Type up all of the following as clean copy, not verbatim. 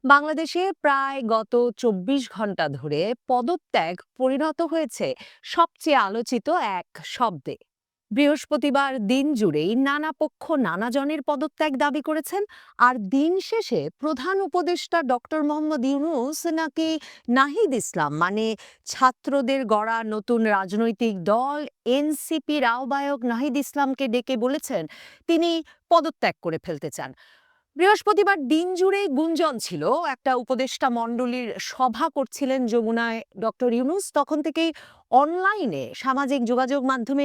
বাংলাদেশে প্রায় গত ২৪ ঘন্টা ধরে পদত্যাগ পরিণত হয়েছে সবচেয়ে আলোচিত এক শব্দে। বৃহস্পতিবার দিন জুড়েই নানা পক্ষ নানা জনের পদত্যাগ দাবি করেছেন। আর দিন শেষে প্রধান উপদেষ্টা ডক্টর মোহাম্মদ ইউনূস নাকি নাহিদ ইসলাম মানে ছাত্রদের গড়া নতুন রাজনৈতিক দল এনসিপির আহ্বায়ক নাহিদ ইসলামকে ডেকে বলেছেন তিনি পদত্যাগ করে ফেলতে চান। বৃহস্পতিবার দিন জুড়েই গুঞ্জন ছিল একটা উপদেষ্টা মণ্ডলীর সভা করছিলেন যমুনায় ডক্টর ইউনূস। তখন থেকেই অনলাইনে সামাজিক যোগাযোগ মাধ্যমে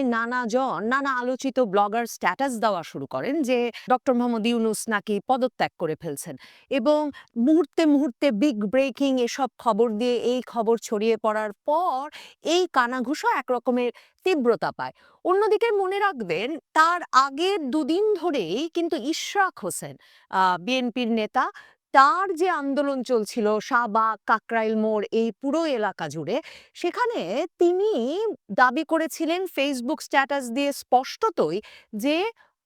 নানা আলোচিত ব্লগার স্ট্যাটাস দেওয়া শুরু করেন যে ডক্টর মোহাম্মদ ইউনূস নাকি পদত্যাগ করে ফেলছেন। এবং মুহূর্তে মুহূর্তে বিগ ব্রেকিং এসব খবর দিয়ে এই খবর ছড়িয়ে পড়ার পর এই কানাঘুষো একরকমের তীব্রতা পায়। অন্যদিকে মনে রাখবেন, তার আগের দুদিন ধরেই কিন্তু ইশরাক হোসেন, বিএনপির নেতা, তার যে আন্দোলন চলছিল শাহবাগ কাকরাইল মোড় এই পুরো এলাকা জুড়ে, সেখানে তিনি দাবি করেছিলেন ফেসবুক স্ট্যাটাস দিয়ে স্পষ্টতই যে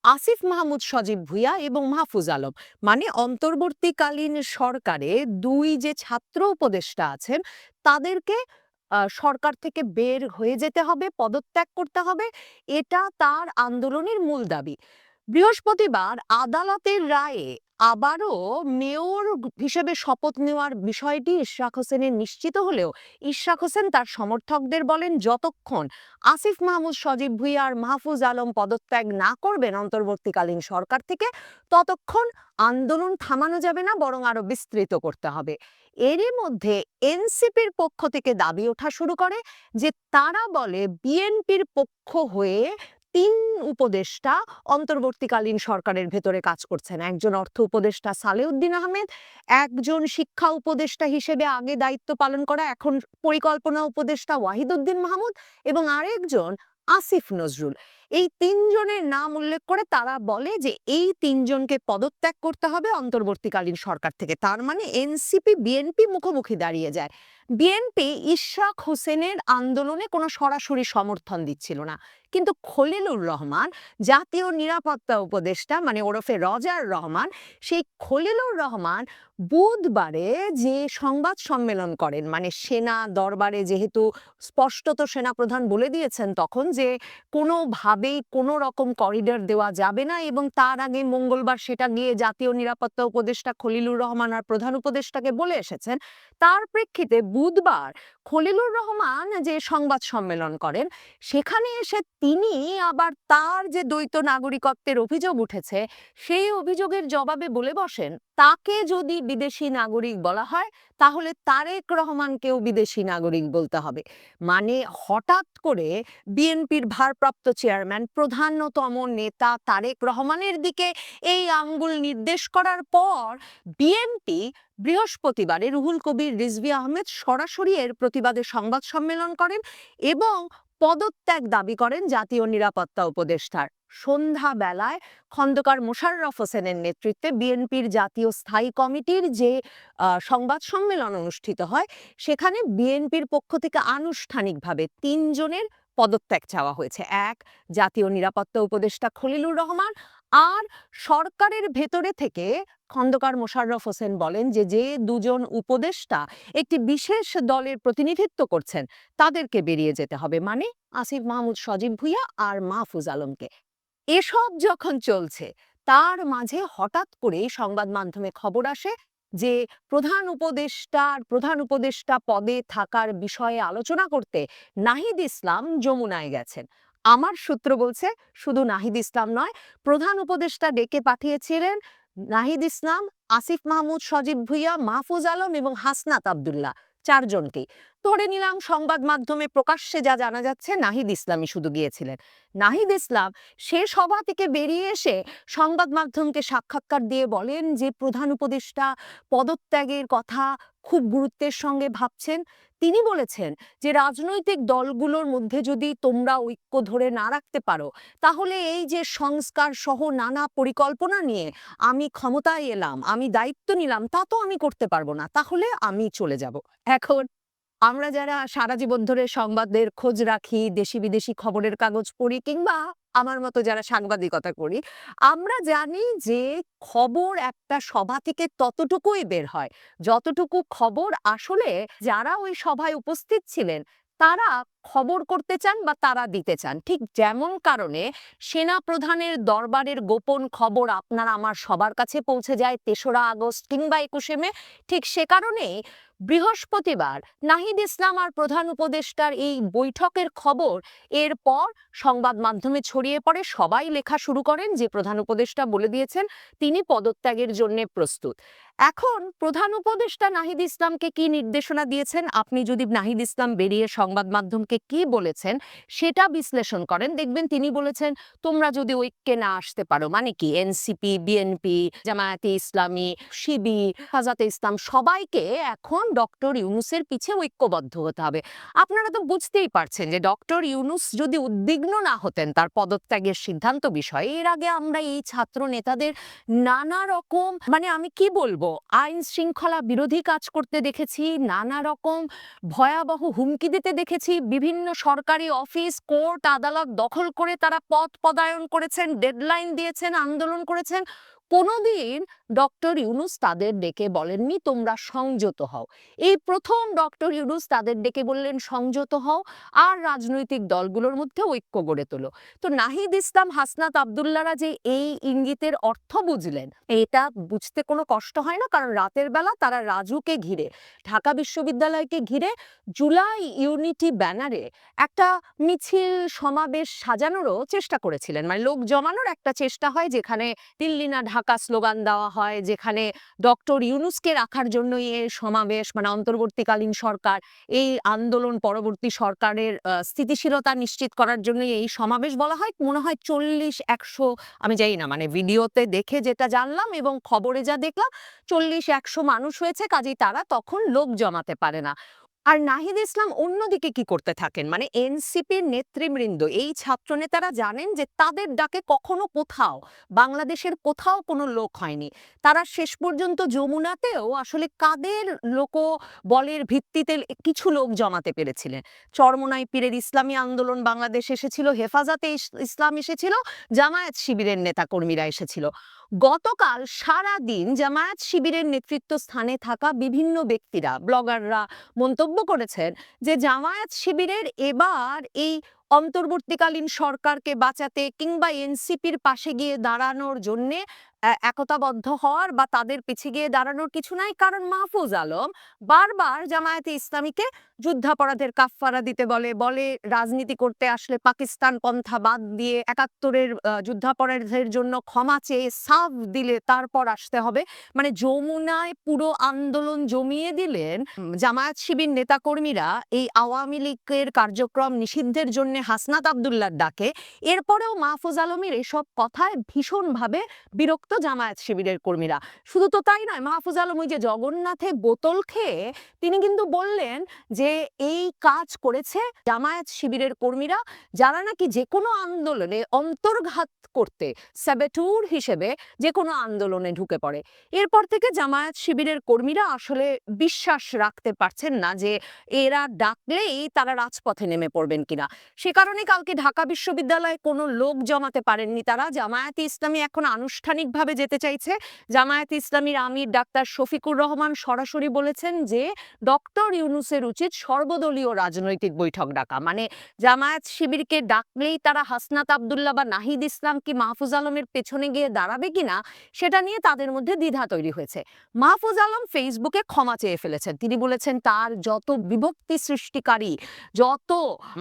আসিফ মাহমুদ সজীব ভুঁইয়া এবং মাহফুজ আলম মানে অন্তর্বর্তীকালীন সরকারে দুই যে ছাত্র উপদেষ্টা আছেন তাদেরকে সরকার থেকে বের হয়ে যেতে হবে, পদত্যাগ করতে হবে। এটা তার আন্দোলনের মূল দাবি। বৃহস্পতিবার আদালতের রায়ে আবারও মেয়র হিসেবে শপথ নেওয়ার বিষয়টি ইশরাক হোসেনের নিশ্চিত হলেও ইশরাক হোসেন তার সমর্থকদের বলেন, যতক্ষণ আসিফ মাহমুদ সজীব ভুঁইয়া আর মাহফুজ আলম পদত্যাগ না করবেন অন্তর্বর্তীকালীন সরকার থেকে, ততক্ষণ আন্দোলন থামানো যাবে না, বরং আরো বিস্তৃত করতে হবে। এরই মধ্যে এনসিপির পক্ষ থেকে দাবি ওঠা শুরু করে যে তারা বলে বিএনপির পক্ষ হয়ে তিন উপদেষ্টা অন্তর্বর্তীকালীন সরকারের ভেতরে কাজ করছেন। একজন অর্থ উপদেষ্টা সালেউদ্দিন আহমেদ, একজন শিক্ষা উপদেষ্টা হিসেবে আগে দায়িত্ব পালন করা এখন পরিকল্পনা উপদেষ্টা ওয়াহিদউদ্দিন মাহমুদ, এবং আরেকজন আসিফ নজরুল। এই তিনজনের নাম উল্লেখ করে তারা বলে যে এই তিনজনকে পদত্যাগ করতে হবে অন্তর্বর্তীকালীন সরকার থেকে। তার মানে এনসিপি বিএনপি মুখোমুখি দাঁড়িয়ে যায়। বিএনপি ইশরাক হোসেনের আন্দোলনে কোনো সরাসরি সমর্থন দিচ্ছিল না, কিন্তু খলিলুর রহমান, জাতীয় নিরাপত্তা উপদেষ্টা মানে ওরফে রজার রহমান, সেই খলিলুর রহমান বুধবারে যে সংবাদ সম্মেলন করেন, মানে সেনা দরবারে যেহেতু স্পষ্টত সেনাপ্রধান বলে দিয়েছেন তখন যে কোনোভাবেই কোনো রকম করিডর দেওয়া যাবে না, এবং তার আগে মঙ্গলবার সেটা গিয়ে জাতীয় নিরাপত্তা উপদেষ্টা খলিলুর রহমান আর প্রধান উপদেষ্টাকে বলে এসেছেন। তার প্রেক্ষিতে বুধবার খলিলুর রহমান যে সংবাদ সম্মেলন করেন, সেখানে এসে তিনি আবার তার যে দ্বৈত নাগরিকত্বের অভিযোগ উঠেছে সেই অভিযোগের জবাবে বলে বসেন, তাকে যদি বিদেশি নাগরিক বলা হয় তাহলে তারেক রহমানকেও বিদেশি নাগরিক বলতে হবে। মানে হঠাৎ করে বিএনপির ভারপ্রাপ্ত চেয়ারম্যান, প্রধানতম নেতা তারেক রহমানের দিকে এই আঙ্গুল নির্দেশ করার পর বিএনপি বৃহস্পতিবারে রুহুল কবির রিজভী আহমেদ সরাসরি এর প্রতিবাদে সংবাদ সম্মেলন করেন এবং পদত্যাগ দাবি করেন জাতীয় নিরাপত্তা উপদেষ্টার। সন্ধ্যাবেলায় খন্দকার মোশাররফ হোসেনের নেতৃত্বে বিএনপির জাতীয় স্থায়ী কমিটির যে সংবাদ সম্মেলন অনুষ্ঠিত হয়, সেখানে বিএনপির পক্ষ থেকে আনুষ্ঠানিকভাবে তিনজনের পদত্যাগ চাওয়া হয়েছে। এক, জাতীয় নিরাপত্তা উপদেষ্টা খলিলুর রহমান। আর সরকারের ভেতরে থেকে খন্দকার মোশাররফ হোসেন বলেন যে যে দুজন উপদেষ্টা একটি বিশেষ দলের প্রতিনিধিত্ব করছেন তাদেরকে বেরিয়ে যেতে হবে, মানে আসিফ মাহমুদ সজীব ভুঁইয়া আর মাহফুজ আলমকে। এসব যখন চলছে তার মাঝে হঠাৎ করে সংবাদ মাধ্যমে খবর আসে যে প্রধান উপদেষ্টা পদে থাকার বিষয়ে আলোচনা করতে নাহিদ ইসলাম যমুনায় গেছেন। আমার সূত্র বলছে শুধু নাহিদ ইসলাম নয়, প্রধান উপদেষ্টা ডেকে পাঠিয়েছিলেন নাহিদ ইসলাম, আসিফ মাহমুদ সজীব ভুঁইয়া, মাহফুজ আলম এবং হাসনাত আব্দুল্লাহ, চারজনকেই। ধরে নিলাম সংবাদ মাধ্যমে প্রকাশ্যে যা জানা যাচ্ছে নাহিদ ইসলামই শুধু গিয়েছিলেন। নাহিদ ইসলাম সে সভা থেকে বেরিয়ে এসে সংবাদ মাধ্যমকে সাক্ষাৎকার দিয়ে বলেন যে প্রধান উপদেষ্টা পদত্যাগের কথা খুব গুরুত্বের সঙ্গে ভাবছেন। তিনি বলেছেন যে রাজনৈতিক দলগুলোর মধ্যে যদি তোমরা ঐক্য ধরে না রাখতে পারো, তাহলে এই যে সংস্কার সহ নানা পরিকল্পনা নিয়ে আমি ক্ষমতায় এলাম, আমি দায়িত্ব নিলাম, তা তো আমি করতে পারবো না, তাহলে আমি চলে যাব। এখন আমরা যারা সারা জীবন ধরে সংবাদের খোঁজ রাখি, দেশি বিদেশি খবরের কাগজ পড়ি কিংবা আমার মতো যারা সাংবাদিকতা করি, আমরা জানি যে খবর একটা সভা থেকে ততটুকুই বের হয় যতটুকু খবর আসলে যারা ওই সভায় উপস্থিত ছিলেন তারা খবর করতে চান বা তারা দিতে চান। ঠিক যেমন কারণে সেনা প্রধানের দরবারের গোপন খবর আপনার আমার সবার কাছে পৌঁছে যায় ৩রা আগস্ট কিংবা ২১শে মে, ঠিক সে কারণেই বৃহস্পতিবার নাহিদ ইসলাম আর প্রধান উপদেষ্টার এই বৈঠকের খবর এরপর সংবাদ মাধ্যমে ছড়িয়ে পড়ে। সবাই লেখা শুরু করেন যে প্রধান উপদেষ্টা বলে দিয়েছেন তিনি পদত্যাগের জন্য প্রস্তুত। এখন প্রধান উপদেষ্টা নাহিদ ইসলামকে কি নির্দেশনা দিয়েছেন, আপনি যদি নাহিদ ইসলাম বেরিয়ে সংবাদ মাধ্যমকে কি বলেছেন সেটা বিশ্লেষণ করেন, দেখবেন তিনি বলেছেন তোমরা যদি ঐক্যে না আসতে পারো, মানে কি এনসিপি, বিএনপি, জামায়াতে ইসলামী, শিবির, হেফাজতে ইসলাম সবাইকে এখন ডক্টর ইউনূসের পিছে ঐক্যবদ্ধ হতে হবে। আপনারা তো বুঝতেই পারছেন যে ডক্টর ইউনূস যদি উদ্বিগ্ন না হতেন তার পদত্যাগের সিদ্ধান্ত বিষয়ে, এর আগে আমরা এই ছাত্র নেতাদের নানা রকম মানে আমি কি বলবো আইন শৃঙ্খলা বিরোধী কাজ করতে দেখেছি, নানা রকম ভয়াবহ হুমকি দিতে দেখেছি, বিভিন্ন সরকারি অফিস, কোর্ট, আদালত দখল করে তারা পথ পদায়ন করেছেন, ডেডলাইন দিয়েছেন, আন্দোলন করেছেন। কোনোদিন ডক্টর ইউনূস তাদের ডেকে বলেননি তোমরা সংযত হও। এই প্রথম ডক্টর ইউনূস তাদের ডেকে বললেন সংযত হও আর রাজনৈতিক দলগুলোর মধ্যে ঐক্য গড়ে তোলো। তো নাহিদ ইসলাম, হাসনাত আব্দুল্লাহরা যে এই ইঙ্গিতের অর্থ বুঝলেন, এটা বুঝতে কোনো কষ্ট হয় না, কারণ রাতের বেলা তারা রাজুকে ঘিরে, ঢাকা বিশ্ববিদ্যালয়কে ঘিরে জুলাই ইউনিটি ব্যানারে একটা মিছিল সমাবেশ সাজানোরও চেষ্টা করেছিলেন, মানে লোক জমানোর একটা চেষ্টা হয় যেখানে দিল্লি না ঢাকা স্লোগান দেওয়া হয়, যেখানে ডক্টর ইউনূসকে রাখার জন্য এই সমাবেশ, মানে অন্তর্বর্তীকালীন সরকার এই আন্দোলন পরবর্তী সরকারের স্থিতিশীলতা নিশ্চিত করার জন্য এই সমাবেশ বলা হয়। মনে হয় ৪০-১০০, আমি জানি না, মানে ভিডিওতে দেখে যেটা জানলাম এবং খবরে যা দেখলাম ৪০-১০০ মানুষ হয়েছে, কাজেই তারা তখন লোক জমাতে পারে না। আর নাহিদ ইসলাম অন্যদিকে কি করতে থাকেন, মানে এনসিপির নেতৃবৃন্দ এই ছাত্র নেতারা জানেন যে তাদের ডাকে কখনো কোথাও বাংলাদেশের কোথাও কোনো লোক হয়নি। তারা শেষ পর্যন্ত যমুনাতেও আসলে কাদের লোক বলের ভিত্তিতে কিছু লোক জমাতে পেরেছিলেন। চরমোনাই পীরের ইসলামী আন্দোলন বাংলাদেশ এসেছিল, হেফাজতে ইসলাম এসেছিল, জামায়াত শিবিরের নেতাকর্মীরা এসেছিল। গতকাল সারা দিন জামায়াত শিবিরের নেতৃত্ব স্থানে থাকা বিভিন্ন ব্যক্তিরা, ব্লগাররা মন্তব্য করেছেন যে জামায়াত শিবিরের এবার এই অন্তর্বর্তীকালীন সরকারকে বাঁচাতে কিংবা এনসিপির পাশে গিয়ে দাঁড়ানোর জন্যে একতাবদ্ধ হওয়ার বা তাদের পিছে গিয়ে দাঁড়ানোর কিছু নাই, কারণ মাহফুজ আলম বারবার জামায়াতে ইসলামীকে যুদ্ধাপরাধের কাফফারা দিতে বলে, বলে রাজনীতি করতে আসলে পাকিস্তান পন্থা বাদ দিয়ে ৭১-এর যুদ্ধাপরাধের জন্য ক্ষমা চেয়ে সাফ দিলে তারপর আসতে হবে। মানে যমুনায় পুরো আন্দোলন জমিয়ে দিলেন জামায়াত শিবির নেতাকর্মীরা এই আওয়ামী লীগের কার্যক্রম নিষিদ্ধের জন্য হাসনাত আব্দুল্লাহর ডাকে। এরপরেও মাহফুজ আলমের এসব কথায় ভীষণভাবে বিরক্ত জামায়াত শিবিরের কর্মীরা। শুধু তো তাই নয়, মাহফুজ আলম ওই যে জগন্নাথে বোতল খেয়ে তিনি কিন্তু বললেন যে এই কাজ করেছে জামায়াত শিবিরের কর্মীরা, যারা নাকি যে কোনো আন্দোলনে অন্তর্ঘাত করতে স্যাবেটুর হিসেবে যে কোনো আন্দোলনে ঢুকে পড়ে। এরপর থেকে জামায়াত শিবিরের কর্মীরা আসলে বিশ্বাস রাখতে পারছেন না যে এরা ডাকলেই তারা রাজপথে নেমে পড়বেন কিনা। সে কারণে কালকে ঢাকা বিশ্ববিদ্যালয়ে কোনো লোক জমাতে পারেননি তারা। জামায়াতে ইসলামী এখন আনুষ্ঠানিকভাবে যেতে চাইছে। জামায়াতে ইসলামীর আমির ডাক্তার শফিকুর রহমান সরাসরি বলেছেন যে ডক্টর ইউনূসের উচিত সর্বদলীয় রাজনৈতিক বৈঠক ডাকা, মানে জামায়াত শিবিরকে ডাকলেই তারা হাসনাত আব্দুল্লাহ বা নাহিদ ইসলাম কি মাহফুজ আলমের পেছনে গিয়ে দাঁড়াবে কিনা সেটা নিয়ে তাদের মধ্যে দ্বিধা তৈরি হয়েছে। মাহফুজ আলম ফেসবুকে ক্ষমা চেয়ে ফেলেছেন। তিনি বলেছেন তার যত বিভক্তি সৃষ্টিকারী যত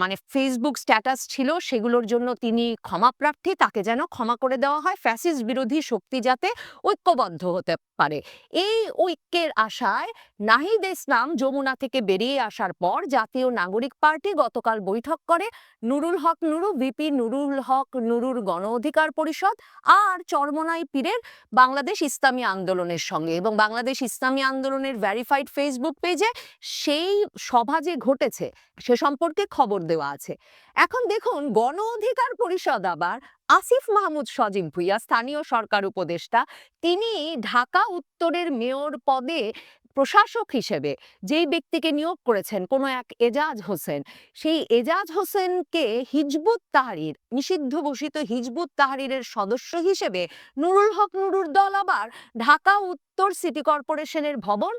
মানে ফেসবুক স্ট্যাটাস ছিল সেগুলোর জন্য তিনি ক্ষমা প্রার্থী, তাকে যেন ক্ষমা করে দেওয়া হয়, ফ্যাসিস্ট বিরোধী শক্তি যাতে ঐক্যবদ্ধ হতে পারে। এই ঐক্যের আশায় নাহিদ ইসলাম যমুনা থেকে বেরিয়ে আসার পর জাতীয় নাগরিক পার্টি গতকাল বৈঠক করে নুরুল হক নুরু, ভিপি নুরুল হক নুরুর গণ অধিকার পরিষদ আর চরমোনাই পীরের বাংলাদেশ ইসলামী আন্দোলনের সঙ্গে, এবং বাংলাদেশ ইসলামী আন্দোলনের ভেরিফাইড ফেসবুক পেজে সেই সভা যে ঘটেছে সে সম্পর্কে খবর দেওয়া আছে। এখন দেখুন গণ অধিকার পরিষদ আবার আসিফ মাহমুদ সজীব ভুইয়া, স্থানীয় সরকার উপদেষ্টা, তিনি ঢাকা উত্তরের মেয়র পদে প্রশাসক হিসেবে যেই ব্যক্তিকে নিয়োগ করেছেন কোনো এক এজাজ হোসেন, সেই এজাজ হোসেনকে হিজবুত তাহরির, নিষিদ্ধ ঘোষিত হিজবুত তাহরিরের সদস্য হিসেবে নুরুল হক নুরুর দল আবার ঢাকা উত্তর সিটি কর্পোরেশনের ভবন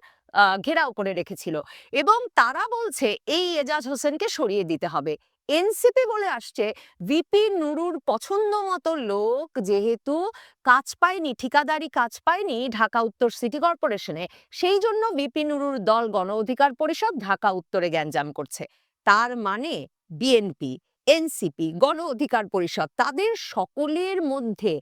ঘেরাও করে রেখেছিল এবং তারা বলছে এই এজাজ হোসেনকে সরিয়ে দিতে হবে। এনসিপি বলে আসছে ভিপি নুরুর পছন্দ মতো লোক যেহেতু কাজ পায়নি, ঠিকাদারি কাজ পায়নি ঢাকা উত্তর সিটি কর্পোরেশনে, সেই জন্য ভিপি নুরুর দল গণ অধিকার পরিষদ ঢাকা উত্তরে গ্যাঞ্জাম করছে। তার মানে বিএনপি, এনসিপি, গণ অধিকার পরিষদ তাদের সকলের মধ্যে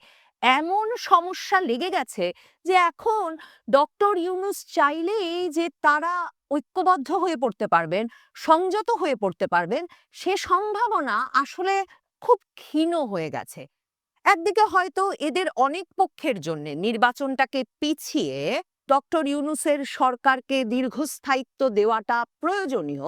এমন সমস্যা লেগে গেছে যে এখন ডক্টর ইউনূস চাইলেই যে তারা ঐক্যবদ্ধ হয়ে পড়তে পারবেন, সংযত হয়ে পড়তে পারবেন, সে সম্ভাবনা আসলে খুব ক্ষীণ হয়ে গেছে। একদিকে হয়তো এদের অনেক পক্ষের জন্য নির্বাচনটাকে পিছিয়ে ডক্টর ইউনূসের সরকারকে দীর্ঘস্থায়িত্ব দেওয়াটা প্রয়োজনীয়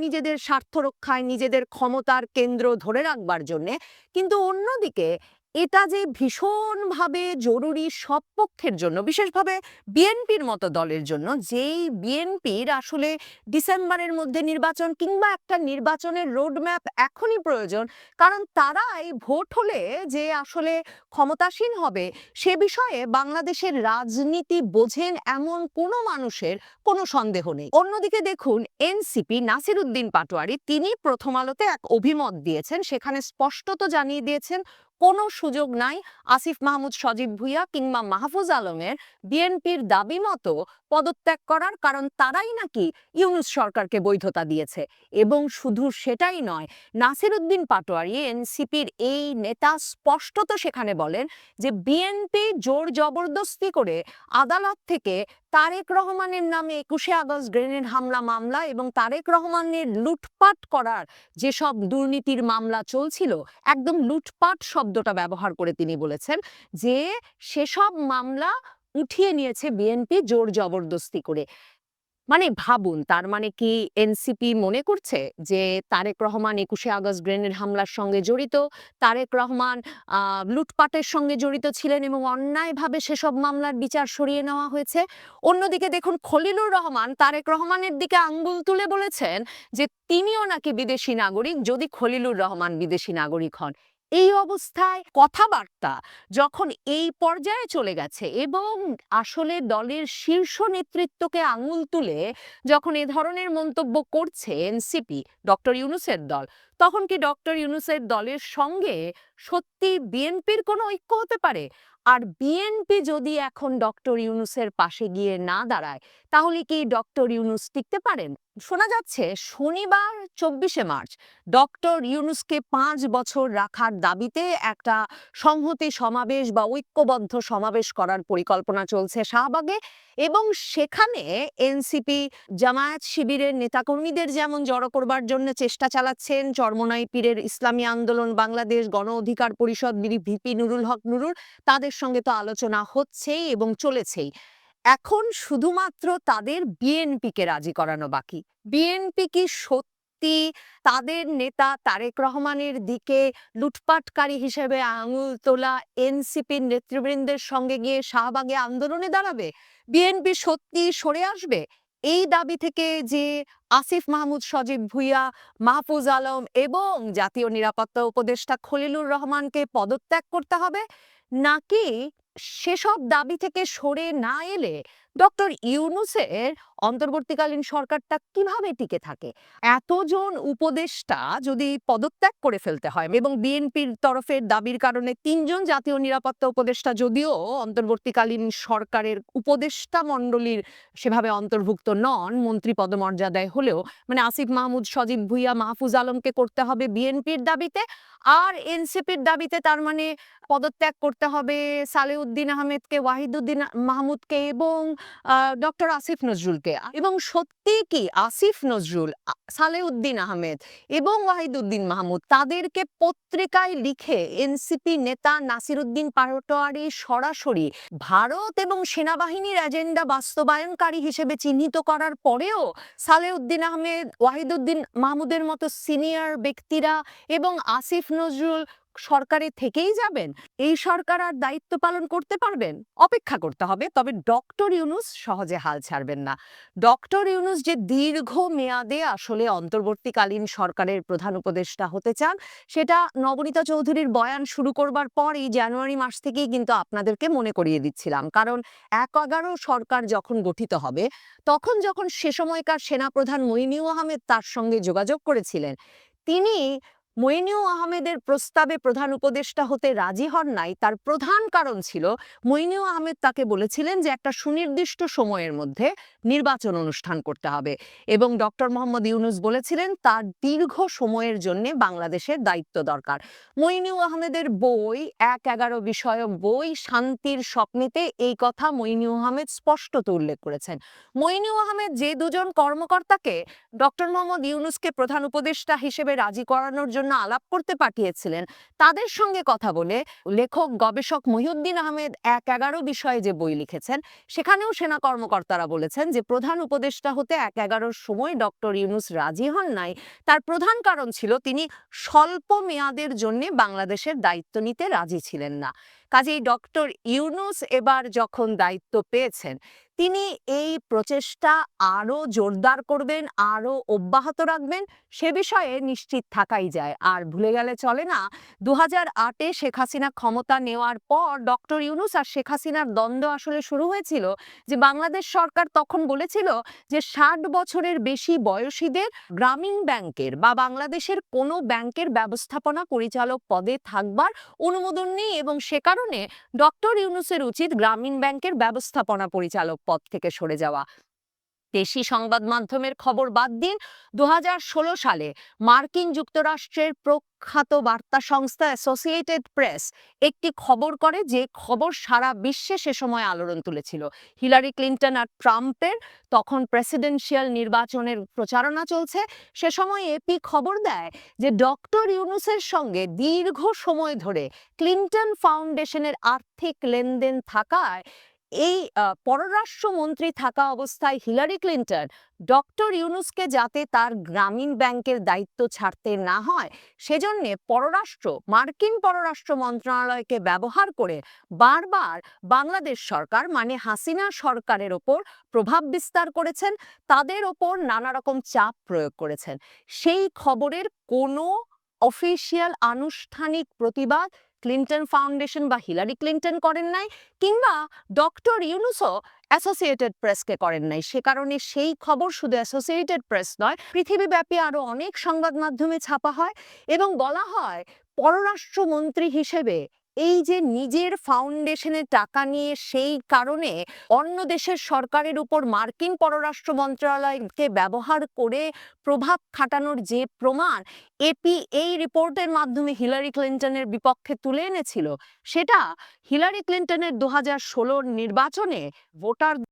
নিজেদের স্বার্থ রক্ষায়, নিজেদের ক্ষমতার কেন্দ্র ধরে রাখবার জন্যে। কিন্তু অন্যদিকে এটা যে ভীষণভাবে জরুরি সব পক্ষের জন্য, বিশেষভাবে বিএনপির মতো দলের জন্য, যেই বিএনপির আসলে ডিসেম্বরের মধ্যে নির্বাচন কিংবা একটা নির্বাচনের রোডম্যাপ এখনই প্রয়োজন, কারণ তারা এই ভোট হলে যে আসলে ক্ষমতাসীন হবে সে বিষয়ে বাংলাদেশের রাজনীতি বোঝেন এমন কোনো মানুষের কোনো সন্দেহ নেই। অন্যদিকে দেখুন এনসিপি নাসির উদ্দিন পাটোয়ারি তিনি প্রথম আলোতে এক অভিমত দিয়েছেন, সেখানে স্পষ্টত জানিয়ে দিয়েছেন কোনো সুযোগ নাই আসিফ মাহমুদ সজীব ভুঁইয়া কিংবা মাহফুজ আলমের বিএনপির দাবি মতো পদত্যাগ করার, কারণ তারাই নাকি ইউনূস সরকারকে বৈধতা দিয়েছে। এবং শুধু সেটাই নয়, নাসির উদ্দিন পাটোয়ারি এনসিপির এই নেতা স্পষ্টত সেখানে বলেন যে বিএনপি জোর জবরদস্তি করে আদালত থেকে তারেক রহমানের নামে ২১শে আগস্ট গ্রেনেড হামলা মামলা এবং তারেক রহমানের লুটপাট করার যেসব দুর্নীতির মামলা চলছিল, একদম লুটপাট শব্দটা ব্যবহার করে তিনি বলেছেন যে সেসব মামলা উঠিয়ে নিয়েছে বিএনপি জোর জবরদস্তি করে। মানে ভাবুন, তার মানে কি এনসিপি মনে করছে যে তারেক রহমান ২১শে আগস্ট গ্রেনেড হামলার সঙ্গে জড়িত, তারেক রহমান লুটপাটের সঙ্গে জড়িত ছিলেন এবং অন্যায়ভাবে সেসব মামলার বিচার সরিয়ে নেওয়া হয়েছে? অন্যদিকে দেখুন খলিলুর রহমান তারেক রহমানের দিকে আঙ্গুল তুলে বলেছেন যে তিনিও নাকি বিদেশি নাগরিক যদি খলিলুর রহমান বিদেশি নাগরিক হন। এই অবস্থায় কথাবার্তা যখন এই পর্যায়ে চলে গেছে এবং আসলে দলের শীর্ষ নেতৃত্বকে আঙুল তুলে যখন এ ধরনের মন্তব্য করছে এনসিপি, ডক্টর ইউনূসের দল, তখন কি ডক্টর ইউনূসের দলের সঙ্গে সত্যি বিএনপির কোনো ঐক্য হতে পারে? আর বিএনপি যদি এখন ডক্টর ইউনূসের পাশে গিয়ে না দাঁড়ায় তাহলে কি ডক্টর ইউনূস টিকতে পারেন? শোনা যাচ্ছে শনিবার ২৪শে মার্চ ডক্টর ইউনূসকে ৫ বছর রাখার দাবিতে একটা সংহতি সমাবেশ বা ঐক্যবদ্ধ সমাবেশ করার পরিকল্পনা চলছে শাহবাগে এবং সেখানে এনসিপি জামায়াত শিবিরের নেতাকর্মীদের যেমন জড়ো করবার জন্য চেষ্টা চালাচ্ছেন, চরমোনাই পীরের ইসলামী আন্দোলন বাংলাদেশ, গণ অধিকার পরিষদ, ভিপি নুরুল হক নুরুর, তাদের সঙ্গে তো আলোচনা হচ্ছেই এবং চলেছেই। এখন শুধুমাত্র তাদের বিএনপিকে রাজি করানো বাকি। বিএনপি কি সত্যি তাদের নেতা তারেক রহমানের দিকে লুটপাটকারী হিসেবে আঙুল তোলা এনসিপির নেতৃবৃন্দের সঙ্গে গিয়ে শাহবাগে আন্দোলনে দাঁড়াবে? বিএনপি সত্যি সরে আসবে এই দাবি থেকে যে আসিফ মাহমুদ সজীব ভুঁইয়া, মাহফুজ আলম এবং জাতীয় নিরাপত্তা উপদেষ্টা খলিলুর রহমানকে পদত্যাগ করতে হবে? নাকি সেসব দাবি থেকে সরে না এলে ডক্টর ইউনূসের অন্তর্বর্তীকালীন সরকারটা কিভাবে টিকে থাকে? এতজন উপদেষ্টা যদি পদত্যাগ করে ফেলতে হয় এবং বিএনপির তরফের দাবির কারণে ৩ জন জাতীয় নিরাপত্তা উপদেষ্টা যদিও অন্তর্বর্তীকালীন সরকারের উপদেষ্টা মণ্ডলীর সেভাবে অন্তর্ভুক্ত নন, মন্ত্রী পদমর্যাদায় হলেও, মানে আসিফ মাহমুদ সজীব ভুঁইয়া, মাহফুজ আলমকে করতে হবে বিএনপির দাবিতে আর এনসিপির দাবিতে, তার মানে পদত্যাগ করতে হবে সালেউদ্দিন আহমেদকে, ওয়াহিদুদ্দিন মাহমুদকে এবং ডক্টর আসিফ নজরুলকে। এবং সত্যি কি আসিফ নজরুল, সালেউদ্দিন আহমেদ এবং ওয়াহিদুদ্দিন মাহমুদ তাদেরকে পত্রিকায় লিখে এনসিপি নেতা নাসির উদ্দিন পাটোয়ারি সরাসরি ভারত এবং সেনাবাহিনীর এজেন্ডা বাস্তবায়নকারী হিসেবে চিহ্নিত করার পরেও সালেউদ্দিন আহমেদ, ওয়াহিদুদ্দিন মাহমুদের মতো সিনিয়র ব্যক্তিরা এবং আসিফ নজরুল সরকারে থেকেই যাবেন? এই সরকার আর দায়িত্ব পালন করতে পারবেন? অপেক্ষা করতে হবে। তবে ডক্টর ইউনূস সহজে হাল ছাড়বেন না। ডক্টর ইউনূস যে দীর্ঘ মেয়াদে আসলে অন্তর্বর্তীকালীন সরকারের প্রধান উপদেষ্টা হতে চান, সেটা নবনীতা চৌধুরীর বয়ান শুরু করবার পরই জানুয়ারি মাস থেকেই কিন্তু আপনাদেরকে মনে করিয়ে দিচ্ছিলাম। কারণ ১/১১ সরকার যখন গঠিত হবে, তখন যখন সে সময়কার সেনাপ্রধান মইনুল আহমেদ তার সঙ্গে যোগাযোগ করেছিলেন, তিনি মইনুল আহমেদের প্রস্তাবে প্রধান উপদেষ্টা হতে রাজি হন নাই। তার প্রধান কারণ ছিল মইনুল আহমেদ তাকে বলেছিলেন যে একটা সুনির্দিষ্ট সময়ের মধ্যে নির্বাচন অনুষ্ঠান করতে হবে এবং ডক্টর মোহাম্মদ ইউনূস বলেছিলেন তার দীর্ঘ সময়ের জন্য বাংলাদেশের দায়িত্ব দরকার। মইনুল আহমেদের বই ১/১১ বিষয়ক বই শান্তির স্বপ্নেতে এই কথা মইনুল আহমেদ স্পষ্টত উল্লেখ করেছেন। মইনুল আহমেদ যে দুজন কর্মকর্তাকে ডক্টর মোহাম্মদ ইউনূসকে প্রধান উপদেষ্টা হিসেবে রাজি করানোর জন্য আলাপ করতে পাঠিয়েছিলেন, তাদের সঙ্গে কথা বলে লেখক গবেষক মহিউদ্দিন আহমেদ ১/১১ বিষয়ে যে বই লিখেছেন, সেখানেও সেনা কর্মকর্তারা বলেছেন যে প্রধান উপদেষ্টা হতে ১/১১ সময় ডক্টর ইউনূস রাজি হন নাই। তার প্রধান কারণ ছিল তিনি স্বল্প মেয়াদের জন্য বাংলাদেশের দায়িত্ব নিতে রাজি ছিলেন না। কাজেই ডক্টর ইউনূস এবার যখন দায়িত্ব পেয়েছেন, তিনি এই প্রচেষ্টা আরো জোরদার করবেন, আরো অব্যাহত রাখবেন, সে বিষয়ে নিশ্চিত থাকাই যায়। আর ভুলে গেলে চলে না, ২০০৮-এ শেখ হাসিনা ক্ষমতা নেওয়ার পর ডক্টর ইউনূস আর শেখ হাসিনার দ্বন্দ্ব আসলে শুরু হয়েছিল যে বাংলাদেশ সরকার তখন বলেছিল যে ৬০ বছরের বেশি বয়সীদের গ্রামীণ ব্যাংকের বা বাংলাদেশের কোনো ব্যাংকের ব্যবস্থাপনা পরিচালক পদে থাকবার অনুমোদন নেই এবং সে কারণে ডক্টর ইউনূসের উচিত গ্রামীণ ব্যাংকের ব্যবস্থাপনা পরিচালক পদ থেকে সরে যাওয়া। দেশি সংবাদ মাধ্যমের খবর বাদ দিন, ২০১৬ সালে মার্কিন যুক্তরাষ্ট্রের প্রখ্যাত বার্তা সংস্থা অ্যাসোসিয়েটেড প্রেস একটি খবর করে, যে খবর সারা বিশ্বে সে সময় আলোড়ন তুলেছিল। হিলারি ক্লিন্টন আর ট্রাম্পের তখন প্রেসিডেন্সিয়াল নির্বাচনের প্রচারণা চলছে। সে সময় এপি খবর দেয় যে ডক্টর ইউনূসের সঙ্গে দীর্ঘ সময় ধরে ক্লিন্টন ফাউন্ডেশনের আর্থিক লেনদেন থাকায় এই পররাষ্ট্রমন্ত্রী থাকা অবস্থায় হিলারি ক্লিন্টন ডক্টর ইউনূসকে যাতে তার গ্রামীণ ব্যাংকের দায়িত্ব ছাড়তে না হয়, সেজন্য মার্কিন পররাষ্ট্র মন্ত্রণালয়কে ব্যবহার করে বারবার বাংলাদেশ সরকার মানে হাসিনা সরকারের ওপর প্রভাব বিস্তার করেছেন, তাদের ওপর নানা রকম চাপ প্রয়োগ করেছেন। সেই খবরের কোনো অফিসিয়াল আনুষ্ঠানিক প্রতিবাদ ক্লিন্টন ফাউন্ডেশন বা হিলারি ক্লিন্টন করেন নাই, কিংবা ডক্টর ইউনূসও অ্যাসোসিয়েটেড প্রেসকে করেন নাই। সে কারণে সেই খবর শুধু অ্যাসোসিয়েটেড প্রেস নয়, পৃথিবীব্যাপী আরো অনেক সংবাদ মাধ্যমে ছাপা হয় এবং বলা হয় পররাষ্ট্রমন্ত্রী হিসেবে এই যে নিজের ফাউন্ডেশনে টাকা নিয়ে সেই কারণে অন্য দেশের সরকারের উপর মার্কিন পররাষ্ট্র মন্ত্রণালয়কে ব্যবহার করে প্রভাব খাটানোর যে প্রমাণ এপি এই রিপোর্টের মাধ্যমে হিলারি ক্লিন্টনের বিপক্ষে তুলে এনেছিল, সেটা হিলারি ক্লিন্টনের ২০১৬ নির্বাচনে ভোটার